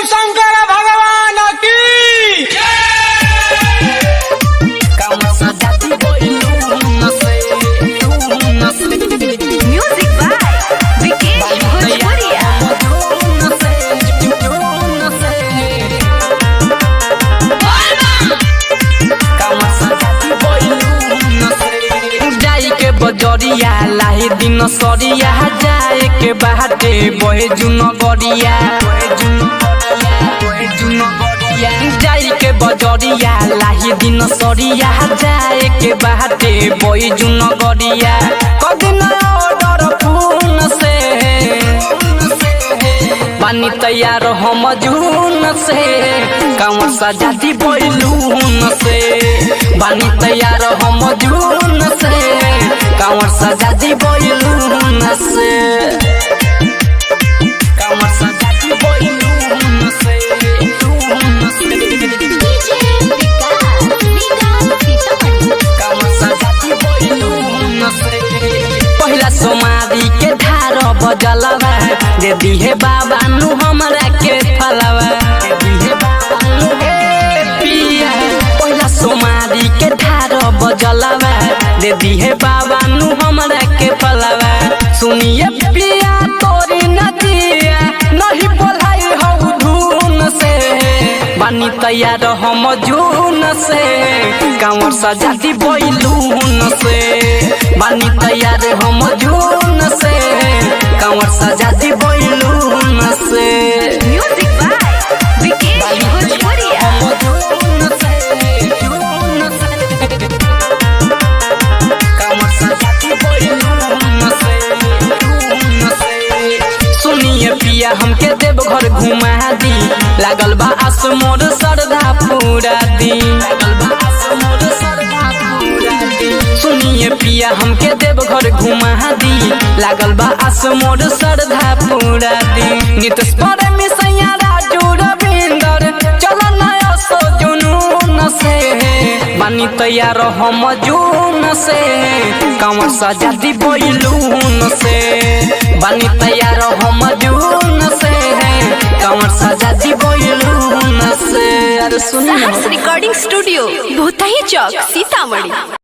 शिव शंकर भगवान की। Music by Vikesh भोजपुरिया। जाई के बजरिया लाही दिन सरिया जाए के बाटे बहे जुन गरिया जाई के बजरिया लाही दिन सरिया जाए के बाटे बहे जुन गरिया कदिन ऑर्डर फोन से पानी तैयार हम जून से कांवर सजा दी बैलून से पानी तैयार हम जून से कांवर सजा दी बैलून से कांवर सजा दी बैलून से कांवर सजा दी बैलून से पहिला सोमारी के धार बजलवा दे दिहे बाबा नु हमरा के फलवा दे दिहे बाबा नु हे पिया पहिला सोमारी के धार बजलवा दे दिहे बाबा नु हमरा के फलवा सुनिए पिया तोरी नदिया नहीं बोलाई हो धुन से बानी तैयार हम जून से कांवर सजा दी बैलून से बानी तैयार हम जून से कांवर सजा दी बैलून से म्यूजिक बाय विकेश भोजपुरिया। सुनिए पिया हमके देव घर घुमा दी लागल बा आस मोर श्रद्धा पूरा दी सुनिए पिया हमके देव घर घुमा दी लागल बा आस मोर श्रद्धा पूरा दी नितेश प्रेमी सैया राजू रविंदर चल नया सो जुनून से बानी तैयार हम जून से कांवर सजा दी बैलून से बानी तैयार हम जून से कांवर सजा दी बैलून से। अरे सुनिए रिकॉर्डिंग स्टूडियो भूतही चौक सीतामढ़ी।